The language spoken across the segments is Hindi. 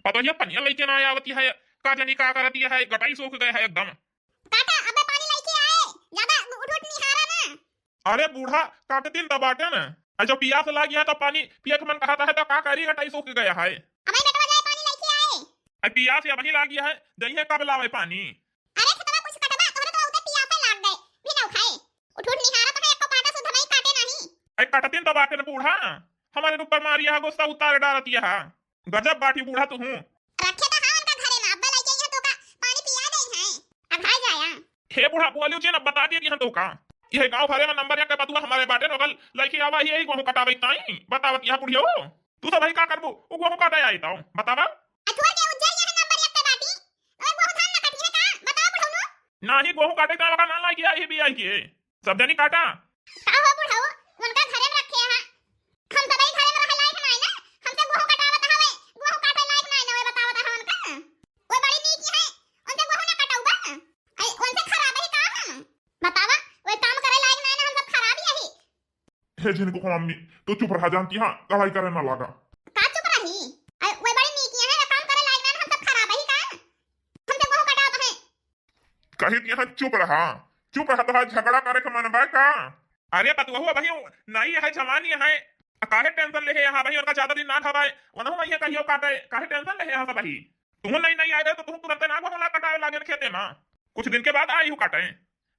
पता है पनिया लेके ना आवती है, का जानी का करती है, गटाई सूख गए है एकदम। काका अबे पानी लेके आए, ज्यादा उठ उठ नहीं हारा ना। अरे बूढ़ा काटे दिन दबाटे न, जो पियास लगी है तो पानी पिए के मन कहता है तो का करी, गटाई सूख गया है। अबे बेटा जाए पानी लेके आए। पियास या वही लागी है, जही है कब लावे पानी। अरे खतवा कुछ कटवा तोरे तो उते पियास लाग गए, बिना खाए उठ उठ नहीं हारा तो एक को काटा सुध नहीं काटे नहीं। अरे काटे दिन दबाटे न बूढ़ा, हमारे ऊपर मारिया है, गुस्सा उतार डालती है। गजब बाटी बूढ़ा तू हूँ। रखे तो हां उनका घरे में अब्बा लेके यहाँ तो का पानी पिया दे हैं, अब भाई जाया। हे बूढ़ा बोलियो जे न बता दिए कि हम तो का ये गांव भरे में नंबर या के बतुआ हमारे बाटे नगल लड़की आवा ही यही गेहूं कटावे ताई बतावत यहां बुढ़ियो तू तो भाई का करबो वो गेहूं काटे आई ताऊ बतावा। अथवा के उज्जर यहाँ नंबर एक पे बाटी और बहुत धान न कटी है का बताओ बुढ़ऊ। ना ही गेहूं काटे का ना ला किया ही भी आई के सब जनी काटा का हो बुढ़ऊ उनका घरे में रखे हैं, हम सब घरे में रह लायक नहीं ना, हमसे गेहूं कटावत हवे गेहूं काटे लायक नहीं ना बतावत है उनका कोई बड़ी नीक है उनसे गेहूं ना कटाऊ बा आई उनसे खराब है काम बतावा वो काम करे लायक नहीं ना, हम सब खराब ही है। हे जिनको मम्मी तो चुप रहा जानती हां कढ़ाई करे ना लगा का चुप रही आई वो बड़ी नीक है ना, काम करे लायक नहीं हम सब खराब है का हमसे गेहूं कटावत है। कही कि हां चुप रहा तो झगड़ा करे के मन बा का। अरे बतुआ भाई नहीं है जवानी है काहे टेंशन ले यहाँ भाई उनका ज्यादा दिन ना खवाए वनहु मैं कहियो काटे काहे टेंशन ले यहाँ सब भाई तुम नहीं आए रहे तो तुम तुरंत ना गेहूं ला कटावे लागे खेते ना कुछ दिन के बाद आई हूं काटे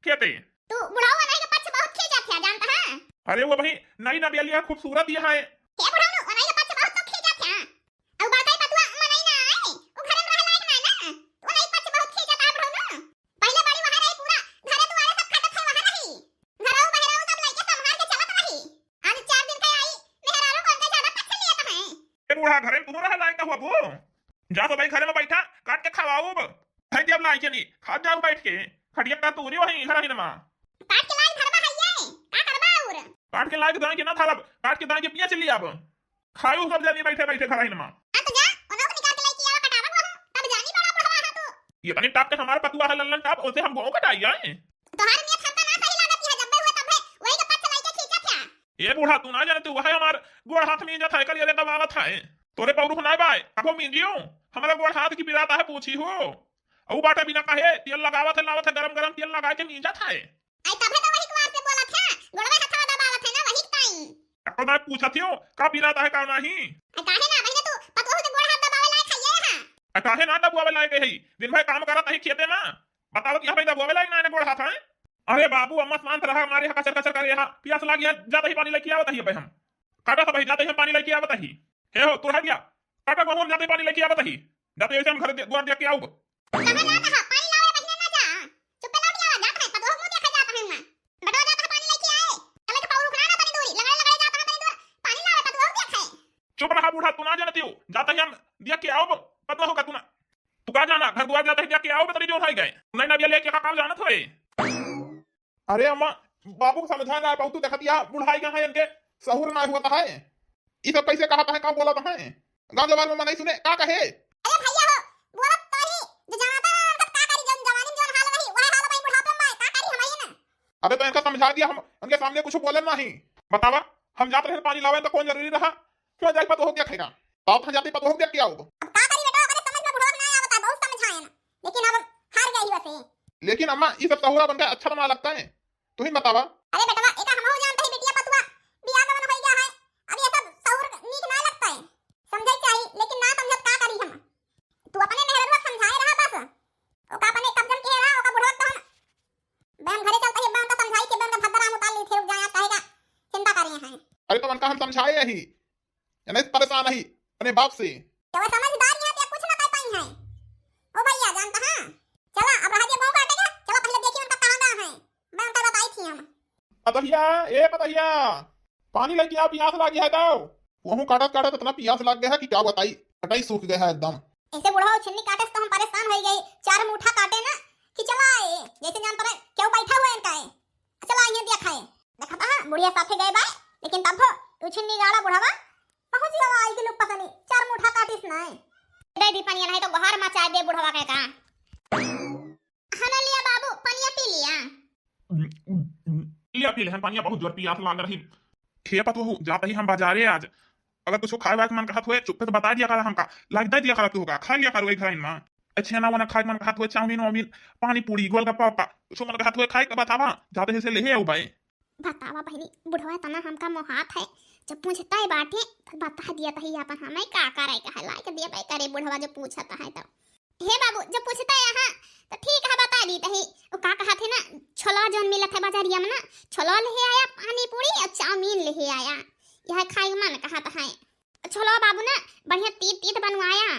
खेते। तू बुढ़ाऊ नहीं के पक्ष बहुत खींचा था जानता है। अरे वो भाई नई नबिया खूबसूरत ही है के बुढ़ाऊ नु नहीं के पक्ष बहुत तो खींचा था अब बात है पतुआ मन नहीं ना आए वो घरे में रह लायक ना ना वो नहीं पक्ष बहुत खींचा था बुढ़ाऊ नु पहले बड़ी वहां रही पूरा घरे दुआरे सब खटत है वहां रही घरों बहरों सब लेके संभाल के चलत रही आज 4 दिन का आई मेहरारू को अंदर ज्यादा पक्ष लिया था है। बूढ़ा घरे में तुम रह लायक हुआ वो जा तो भाई घरे में बैठा काट के खवाओ भाई जब लाई के नहीं खा जाओ बैठ के खटिया का तूरी वही घर ही ना काट के लाई धरबा है का करबा और काट के लायक दान के ना था काट के दान के पिया चली अब खाओ सब जनी बैठे बैठे घर ही ना तो जा ओनो को निकाल के लेके आवा कटावा को तब जानी बड़ा बुढ़वा है तू ये तनी टाप के हमारे पतुआ है लल्लन टाप उसे हम गेहूं कटाई आए तोहार नियत हमका ना सही लागत है जब हुए तब है वही के पक्ष लेके खींचा था। ये बूढ़ा तू ना जाने तू वह हमार गोड़ हाथ में जा था कर ये दबावत है तोरे पौरुख ना बाय अब मिंजियो हमारा गोड़ हाथ की बिराता है पूछी हो औ बाटा बिना कहे तेल लगावत है लावत है गरम तेल लगा के नीचा था आई तबे तो वही कुआर से बोला था गोड़वे हथवा दबावत है ना वही टाइम अब मैं पूछत हो का बिराता है का नहीं आई काहे ना बहने तू पतोह से गोड़ हाथ दबावे लायक है हां काहे ना दबुआवे लायक है दिन भर काम करत है खेते ना बताओ कि भाई दबुआवे लायक ना गोड़ हाथ है। अरे बाबू अम्मा शांत रहा हमारे यहाँ कचर कचर करे यहाँ प्यास लगी है जाते ही पानी लेके आवत है भाई हम काटा भाई जाते ही पानी लेके आवत है हे हो तू रह गया काटा को हम जाते पानी लेके आवत है जाते ऐसे हम घर द्वार देख के आऊ कहां जाता है पानी लावे बहने ना जा चुप लौट जावा जाता है पतोह मुंह देखा जाता है ना बटवा जाता है पानी लेके आए चले के पाऊ रुकना ना तनी दूरी लगे लगे जाता है तनी दूर पानी लावे पतोह देखे चुप रहा बूढ़ा तू ना जानती हो जाते ही हम देख के आओ पता होगा तू का जाना घर द्वार जाते ही देख के आओ तेरी जो उठाई गए नहीं ना लेके का काम जानत होए। अरे अम्मा बाबू को समझा ना पाऊ तू देखत या बुढ़ाई कहां है इनके सहूर ना हुआ है ये सब कैसे कहा है का बोला है गांव जवान में नहीं सुने का कहे। अरे भैया हो बोलत तो ही जो जवाता का करी जन जवानी में जो हाल रही वह हाल भाई बुढ़ापे में का करी हमारी ना। अबे तो इनका समझा दिया हम उनके सामने कुछ बोले नहीं बतावा हम जाते रहे पानी लावे तो कौन जरूरी रहा क्यों जाए पता हो गया खाएगा तो आप जाते पता हो गया क्या होगा अब का करी बेटा अगर समझ में बुढ़वा ना आवता बहुत समझाए ना लेकिन अब हार गई वैसे। लेकिन अम्मा ये सब सहूरा बनकर अच्छा बना लगता है तू ही बतावा। अरे बेटा एका हम हो जानते ही बिटिया पतुआ बियाह में हो गया है अब ये सब सहूर नीक ना लगता है समझे चाहिए लेकिन ना समझत का करी हम तू अपने मेहरवा समझाए रहा बस ओ का अपने कब्जन के रहा ओ का बुढ़वा तो हम बहन घरे चलता है बहन का समझाई के बहन का भद्रा मुताल ली थे जाया कहेगा चिंता कर रहे हैं। अरे तो उनका हम समझाए ही नहीं परेशान ही अपने बाप से तो वो समझदार यहाँ पे कुछ ना कर पाई है ओ भैया जानता है चला अब रह गया गेहूं काटेगा चलो पहले देखिए उनका कहां गया है मैं उनका बताई थी हम पतहिया ए पतहिया पानी लेके आ प्यास लगी है तो वहू काटत काटत इतना प्यास लग गया है कि क्या बताई कटाई सूख गया है एकदम। ऐसे बुढ़ा छन्नी काटे तो हम परेशान हो गए 4 मुठा काटे ना कि चला आए जैसे जान पर क्यों बैठा हुआ है इनका है चला आइए देखा है देखा था बुढ़िया साथे गए बाय लेकिन तब तू छन्नी गाड़ा बुढ़ावा पहुंच गया आई के लोग पता नहीं 4 मुठा काटिस ना दे दी पानी नहीं तो गहार मचा दे बुढ़वा के का खाना लिया बाबू पानी पी लिया लिया पी ले पानी बहुत जोर प्यास लग रही खे पतो जाते ही हम बाजारे आज अगर कुछ खाए वाए के मन कहत हुए चुप्पे से बता दिया करा हमका, लाग दे दिया करा तू होगा, खा लिया करो एक घर में। अच्छे ना वना खाए मन कहत हुए चाउमीन वाउमीन पानी पूरी गोलगप्पा का कुछ मन कहत हुए खाए के बतावा जाते से ले आओ भाई। बतावा बहनी बुढ़वा तना हमका मोहात है, जब पूछता है बाटे तो बता दिया तही अपन हमें का करे का लाइक दिया पे करे बुढ़वा जो पूछता है तो। हे बाबू जब पूछता है हां तो ठीक है बता दी तही। ओ का कहा थे ना छोला जोन मिलत है बाजारिया में ना, छोला ले आया पानी पूरी और चाउमीन ले आया, यह खाए मन कहा था है। छोला बाबू ना बढ़िया तीत तीत बनवाया।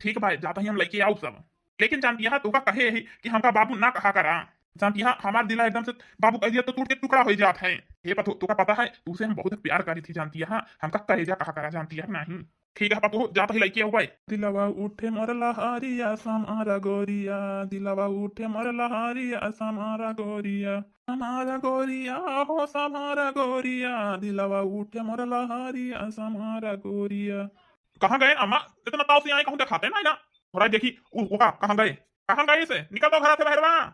ठीक भाई जाता ही हम लेके आओ सब, लेकिन जानती है तो का कहे है कि हमका बाबू ना कहा करा, जानती है हमारा दिला एकदम से बाबू कह दिया तो टूट के टुकड़ा हो जात है। ये पतो तो का पता है तुझसे हम बहुत प्यार करी थी, जानती है हमका कहेजा कहा करा, जानती है नहीं। ठीक है पापू जाता ही लेके आओ भाई। दिलवा उठे मरला हारिया समारा गोरिया, दिलवा उठे मरला हारिया समारा गोरिया, हमारा गोरिया हो समारा गोरिया, दिलवा उठे मरला हारिया समारा गोरिया। कहाँ गए अम्मा, इतना ताव से आए कहूँ दिखाते ना ना थोड़ा देखी वो कहाँ गए, कहाँ गए से निकल दो घर से बाहर।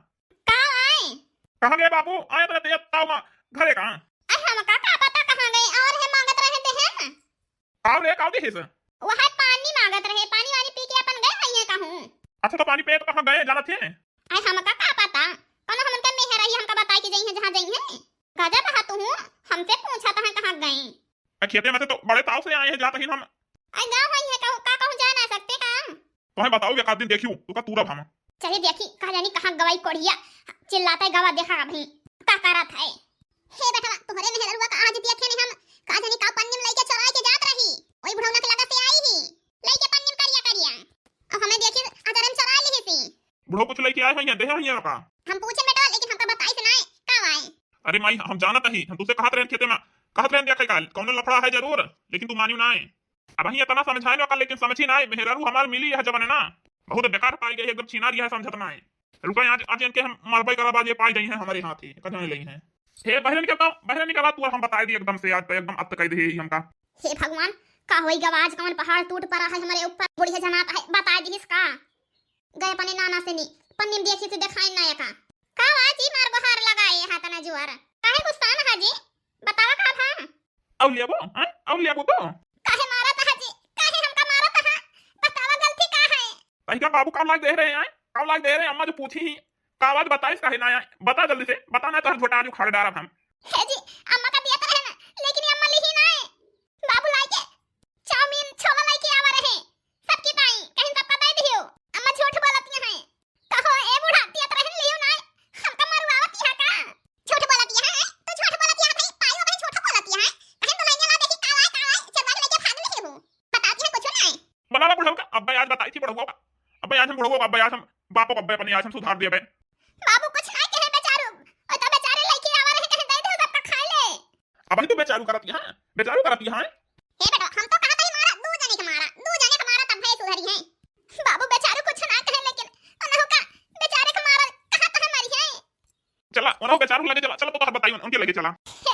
कहाँ गए बाबू, आए तो तेज ताव मां घरे कहाँ। हम का पता कहाँ गए और है मांगत रहे थे हम। काव रे काव दे से वो है पानी मांगत रहे, पानी वानी पी के अपन गए है कहूं। अच्छा तो पानी पे तो कहाँ गए जाना थे। आई हम का पता कौन हमन के मेहर रही हमका बताई कि जई है जहां जई है। गजब है तू हमसे पूछा था कहां गए। खेते में से तो बड़े ताव से आए हैं, जाते ही हम आई गांव है का कहूं जा ना सकते का। तुम्हें बताओ एक आध दिन देखियो तो का तूरा हम चलिए देखी कहा जानी कहां गवाई कोढ़िया चिल्लाता है गवा देखा भाई का करत है। हे बेटा तोहरे मेहर रुआ का आज देखे ने हम का जानी का पन्नीम लेके चराय के जात रही, ओई बुढ़ौना के लगा से आई ही लेके पन्नीम करिया अब हमें देखी अगर हम चराय ली थी। बुढ़ो कुछ लेके आए हैं देहे हैं का हम पूछे बेटा लेकिन हमका बताई से नहीं का आए। अरे माई हम जानत ही, हम तुझसे कहत रहे खेते में कहत रहे देखे काल कौन लफड़ा है जरूर, लेकिन तू मानियो ना। अब ही इतना समझाए ना लेकिन समझी ना मेहरारू हमार मिली है जबने ना बहुत बेकार पाई गई एकदम छीना रिया समझत ना है। रुका आज आज इनके हम मारबाई करा बाजे पाई गई हैं हमारे हाथ ही कदम लई हैं। हे बहन निकलता बहन निकला तू हम बता दी एकदम से आज तो एकदम अब तक कह दे हमका। हे भगवान का होई गवाज कौन पहाड़ टूट पड़ा है हमारे ऊपर बुढ़िया जनाता है बता दी इसका। गए पने नाना से नहीं पन्नीम देखी से दिखाई ना का आज ही मार बहार लगाए हाथ ना जुआर काहे गुस्सा ना हाजी बतावा का था। अब लियाबो तो काहे मारा था हाजी काहे हमका मारा था बतावा गलती का है। भाई का बाबू काम लाग दे रहे हैं काम लाग दे रहे हैं अम्मा जो पूछी ही का आवाज बताइस काहे ना आए बता जल्दी से बताना तो झोटा जो खाड़ डारा हम। हे जी अम्मा का दिया तो है ना लेकिन अम्मा लिही ना है बाबू लाई के चाउमीन छोला लाई के आवा रहे सबकी ताई कहीं सबका दे दियो अम्मा झूठ बोलती है कहो ए बूढ़ा दिया तो रहन लियो ना हमका मरवावती है का झूठ बोलती है तो झूठ बोलती है भाई पायो भाई झूठ बोलती है कहीं तो नहीं ना देखी काला चरवा के लेके भाग ले हो बताती है कुछ नहीं बनावा बुढ़ो का अब्बा आज बताई थी बुढ़ो का अब्बा आज हम बुढ़ो अब्बा आज हम बापो अब्बा अपने आज हम सुधार दिए बे बाबू कुछ नहीं कहे बेचारू ओ तो बेचारे लेके आवा रहे कहीं दे दे सबका खा ले। अब तो बेचारू करती है बेचारू करती है। हे बेटा हम तो कहते ही मारा दो जने के मारा तब भई सुधरी है बाबू बेचारू कुछ ना कहे लेकिन अनहो का बेचारे के मारा कहां तक मरी है। चला उन्हों बेचारू लगे चला चलो तो बताइए उनके लगे चला। हे